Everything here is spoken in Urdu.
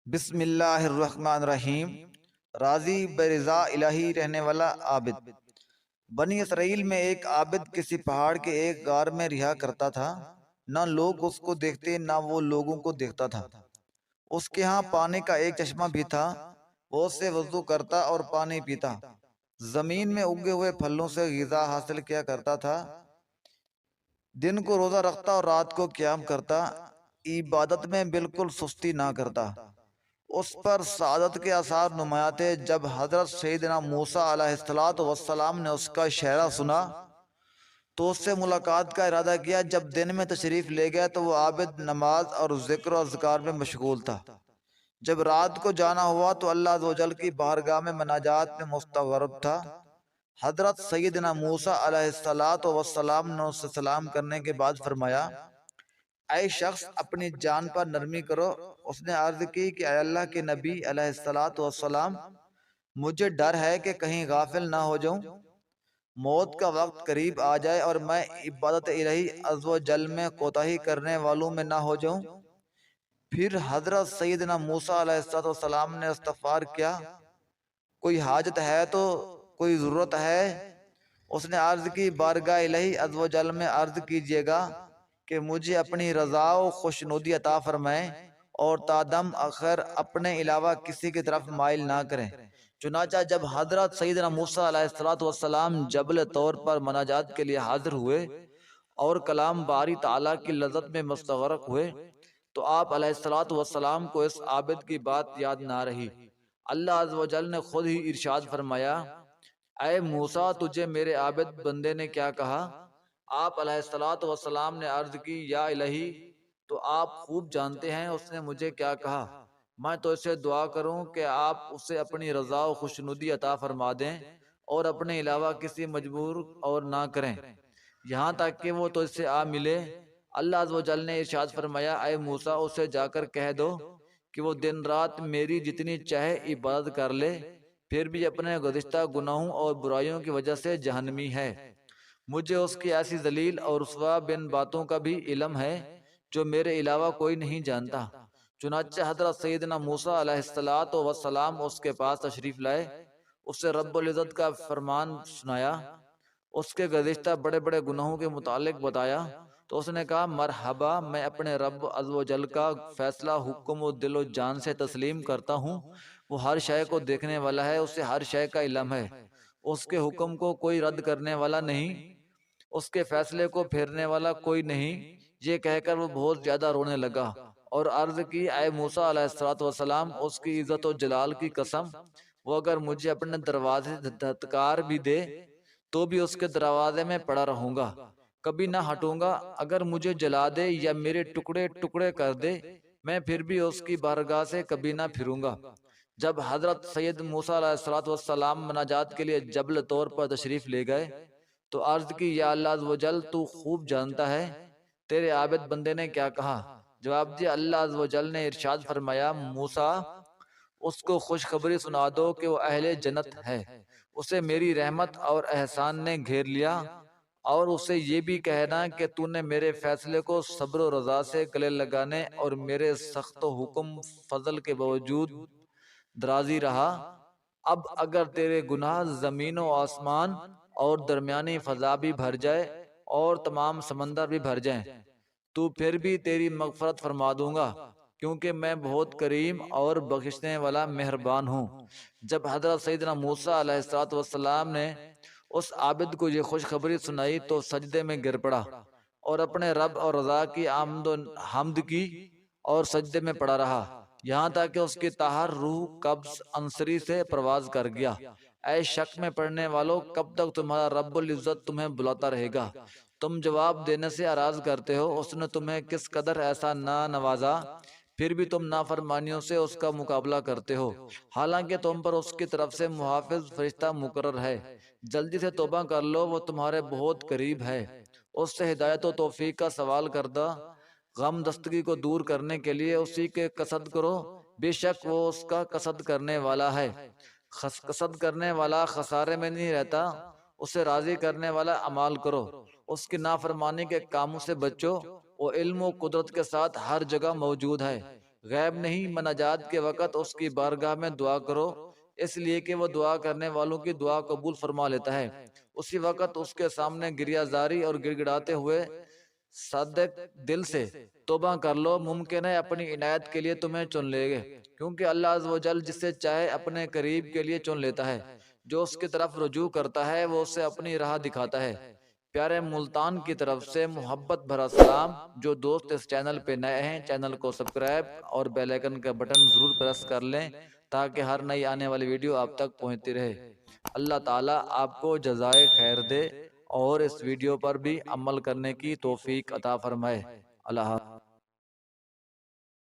بسم اللہ الرحمن الرحیم۔ راضی برضا الہی رہنے والا عابد۔ بنی اسرائیل میں ایک عابد کسی پہاڑ کے ایک غار میں رہا کرتا تھا۔ نہ لوگ اس کو دیکھتے نہ وہ لوگوں کو دیکھتا تھا۔ اس کے ہاں پانی کا ایک چشمہ بھی تھا، وہ اس سے وضو کرتا اور پانی پیتا۔ زمین میں اگے ہوئے پھلوں سے غذا حاصل کیا کرتا تھا، دن کو روزہ رکھتا اور رات کو قیام کرتا، عبادت میں بالکل سستی نہ کرتا۔ اس پر سعادت کے آثار نمایاں تھے۔ جب حضرت سیدنا موسیٰ علیہ السلام نے اس کا شہرہ سنا تو اس سے ملاقات کا ارادہ کیا۔ جب دن میں تشریف لے گیا تو وہ عابد نماز اور ذکر و اذکار میں مشغول تھا۔ جب رات کو جانا ہوا تو اللہ عز و جل کی بارگاہ میں مناجات میں مستغرق تھا۔ حضرت سیدنا موسیٰ علیہ السلام نے اس سے سلام کرنے کے بعد فرمایا، اے شخص اپنی جان پر نرمی کرو۔ اس نے عرض کی کہ اے اللہ کے نبی علیہ السلام، مجھے ڈر ہے کہ کہیں غافل نہ ہو جاؤں، موت کا وقت قریب آ جائے اور میں عبادت الہی عز و جل میں کوتاہی کرنے والوں میں نہ ہو جاؤں۔ پھر حضرت سیدنا موسیٰ علیہ السلام نے استغفار کیا، کوئی حاجت ہے تو کوئی ضرورت ہے؟ اس نے عرض کی، بارگاہ الہی عز و جل میں عرض کیجئے گا کہ مجھے اپنی رضا و خوشنودی عطا فرمائیں اور تادم آخر اپنے علاوہ کسی کی طرف مائل نہ کریں۔ چنانچہ جب حضرت سیدنا موسیٰ علیہ السلام جبل طور پر مناجات کے لیے حاضر ہوئے اور کلام باری تعالیٰ کی لذت میں مستغرق ہوئے تو آپ علیہ السلام کو اس عابد کی بات یاد نہ رہی۔ اللہ عز و جل نے خود ہی ارشاد فرمایا، اے موسیٰ تجھے میرے عابد بندے نے کیا کہا؟ آپ علیہ السلام نے عرض کی، یا الہی تو آپ خوب جانتے ہیں اس نے مجھے کیا کہا۔ میں تو اسے دعا کروں کہ آپ اسے اپنی رضا و خوشنودی عطا فرما دیں اور اپنے علاوہ کسی مجبور اور نہ کریں، یہاں تک کہ وہ تو اس سے آ ملے۔ اللہ عز و جل نے ارشاد فرمایا، اے موسیٰ اسے جا کر کہہ دو کہ وہ دن رات میری جتنی چاہے عبادت کر لے، پھر بھی اپنے گزشتہ گناہوں اور برائیوں کی وجہ سے جہنمی ہے۔ مجھے اس کی ایسی ذلیل اور رسوا بن باتوں کا بھی علم ہے جو میرے علاوہ کوئی نہیں جانتا۔ چنانچہ حضرت سیدنا موسیٰ علیہ السلام اس کے پاس تشریف لائے، اس سے رب العزت کا فرمان سنایا، اس کے گزشتہ بڑے بڑے گناہوں کے متعلق بتایا تو اس نے کہا، مرحبا، میں اپنے رب عز و جل کا فیصلہ حکم و دل و جان سے تسلیم کرتا ہوں۔ وہ ہر شے کو دیکھنے والا ہے، اسے ہر شے کا علم ہے، اس کے حکم کو کوئی رد کرنے والا نہیں، اس کے فیصلے کو پھیرنے والا کوئی نہیں۔ یہ کہہ کر وہ بہت زیادہ رونے لگا اور عرض کی، اے موسیٰ علیہ السلام، اس کی عزت و جلال کی قسم، وہ اگر مجھے اپنے دروازے دھتکار بھی دے تو بھی اس کے دروازے میں پڑا رہوں گا، کبھی نہ ہٹوں گا۔ اگر مجھے جلا دے یا میرے ٹکڑے ٹکڑے کر دے، میں پھر بھی اس کی بارگاہ سے کبھی نہ پھروں گا۔ جب حضرت سید موسیٰ علیہ السلام مناجات کے لیے جبل طور پر تشریف لے گئے تو عرض کی، یا اللہ عز و جل، تو خوب جانتا ہے تیرے عابد بندے نے کیا کہا۔ جواب دیا، اللہ عز و جل نے ارشاد فرمایا، موسیٰ اس کو خوشخبری سنا دو کہ وہ اہل جنت ہے، اسے میری رحمت اور احسان نے گھیر لیا، اور اسے یہ بھی کہنا کہ تو نے میرے فیصلے کو صبر و رضا سے گلے لگانے اور میرے سخت و حکم فضل کے باوجود درازی رہا۔ اب اگر تیرے گناہ زمین و آسمان اور درمیانی فضا بھی بھر جائے اور تمام سمندر بھی بھر جائیں تو پھر بھی تیری مغفرت فرما دوں گا، کیونکہ میں بہت کریم اور بخشنے والا مہربان ہوں۔ جب حضرت سیدنا موسیٰ علیہ السلام نے اس عابد کو یہ خوشخبری سنائی تو سجدے میں گر پڑا اور اپنے رب اور رضا کی آمد و حمد کی اور سجدے میں پڑا رہا، یہاں تک کہ اس کی طاہر روح قبض انصری سے پرواز کر گیا۔ اے شک میں پڑھنے والوں، کب تک تمہارا رب العزت تمہیں بلاتا رہے گا؟ تم جواب دینے سے اعراض کرتے ہو، اس نے تمہیں کس قدر ایسا نہ نوازا، پھر بھی تم نافرمانیوں سے اس کا مقابلہ کرتے ہو، حالانکہ تم پر اس کی طرف سے محافظ فرشتہ مقرر ہے۔ جلدی سے توبہ کر لو، وہ تمہارے بہت قریب ہے۔ اس سے ہدایت و توفیق کا سوال کردہ غم دستگی کو دور کرنے کے لیے اسی کے قصد کرو، بے شک وہ اس کا قصد کرنے والا ہے۔ قصد کرنے والا خسارے میں نہیں رہتا، اسے راضی کرنے والا اعمال کرو، اس کی نافرمانی کے کاموں سے بچو، وہ علم و قدرت کے ساتھ ہر جگہ موجود ہے۔ غیب نہیں، مناجات کے وقت اس کی بارگاہ میں دعا کرو، اس لیے کہ وہ دعا کرنے والوں کی دعا قبول فرما لیتا ہے۔ اسی وقت اس کے سامنے گریہ زاری اور گڑ گڑاتے ہوئے صادق دل سے توبہ کر لو، ممکن ہے اپنی عنایت کے لیے تمہیں چن لے گے، کیونکہ اللہ عز و جل جسے چاہے اپنے قریب کے لیے چن لیتا ہے۔ جو اس کی طرف رجوع کرتا ہے وہ اسے اپنی راہ دکھاتا ہے۔ پیارے ملتان کی طرف سے محبت بھرا سلام۔ جو دوست اس چینل پہ نئے ہیں، چینل کو سبسکرائب اور بیل آئیکن کا بٹن ضرور پریس کر لیں تاکہ ہر نئی آنے والی ویڈیو آپ تک پہنچتی رہے۔ اللہ تعالیٰ آپ کو جزائے خیر دے اور اس ویڈیو پر بھی عمل کرنے کی توفیق عطا فرمائے۔ اللہ حافظ۔